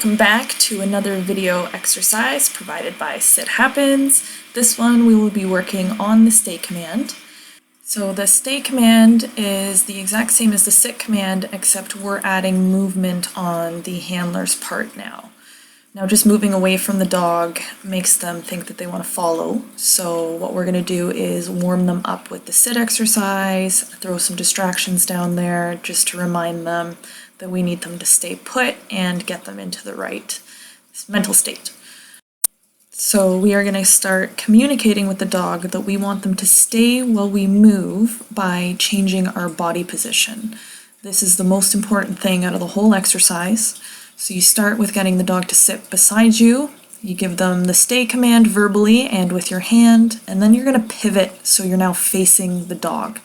Welcome back to another video exercise provided by Sit Happens. This one we will be working on the stay command. So the stay command is the exact same as the sit command, except we're adding movement on the handler's part now. Now just moving away from the dog makes them think that they want to follow. So what we're going to do is warm them up with the sit exercise, throw some distractions down there just to remind them that we need them to stay put and get them into the right mental state. So we are going to start communicating with the dog that we want them to stay while we move by changing our body position. This is the most important thing out of the whole exercise. So you start with getting the dog to sit beside you. You give them the stay command verbally and with your hand, and then you're going to pivot so you're now facing the dog.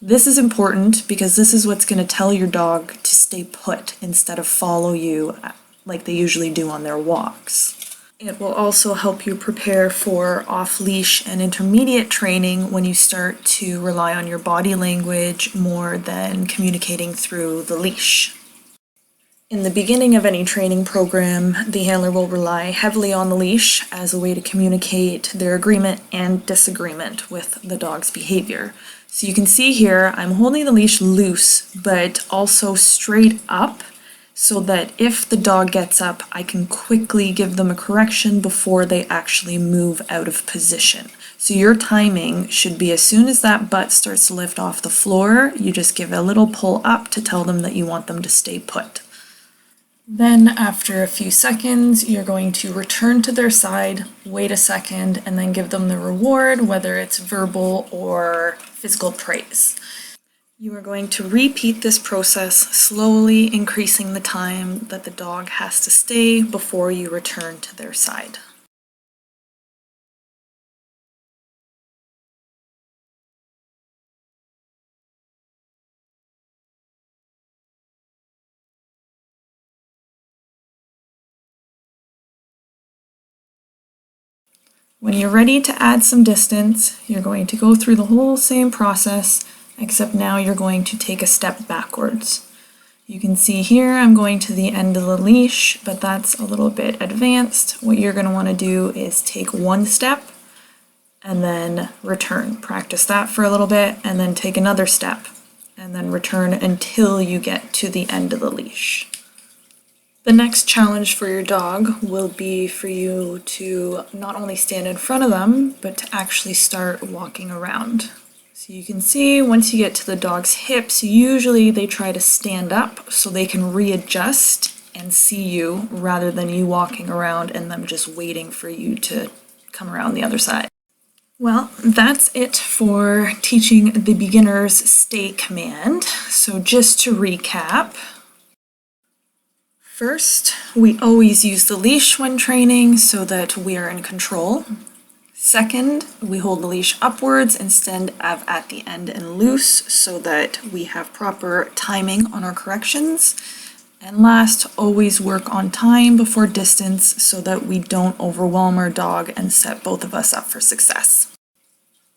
This is important because this is what's going to tell your dog to stay put instead of follow you like they usually do on their walks. It will also help you prepare for off-leash and intermediate training when you start to rely on your body language more than communicating through the leash. In the beginning of any training program, the handler will rely heavily on the leash as a way to communicate their agreement and disagreement with the dog's behavior. So you can see here, I'm holding the leash loose, but also straight up, so that if the dog gets up, I can quickly give them a correction before they actually move out of position. So your timing should be as soon as that butt starts to lift off the floor, you just give a little pull up to tell them that you want them to stay put. Then after a few seconds, you're going to return to their side, wait a second, and then give them the reward, whether it's verbal or physical praise. You are going to repeat this process, slowly increasing the time that the dog has to stay before you return to their side. When you're ready to add some distance, you're going to go through the whole same process, except now you're going to take a step backwards. You can see here I'm going to the end of the leash, but that's a little bit advanced. What you're going to want to do is take one step and then return. Practice that for a little bit and then take another step and then return until you get to the end of the leash. The next challenge for your dog will be for you to not only stand in front of them, but to actually start walking around. So you can see once you get to the dog's hips, usually they try to stand up so they can readjust and see you rather than you walking around and them just waiting for you to come around the other side. Well, that's it for teaching the beginner's stay command. So just to recap, first, we always use the leash when training so that we are in control. Second, we hold the leash upwards instead of at the end and loose so that we have proper timing on our corrections. And last, always work on time before distance so that we don't overwhelm our dog and set both of us up for success.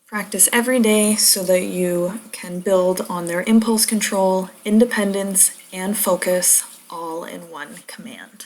Practice every day so that you can build on their impulse control, independence, and focus all in one command.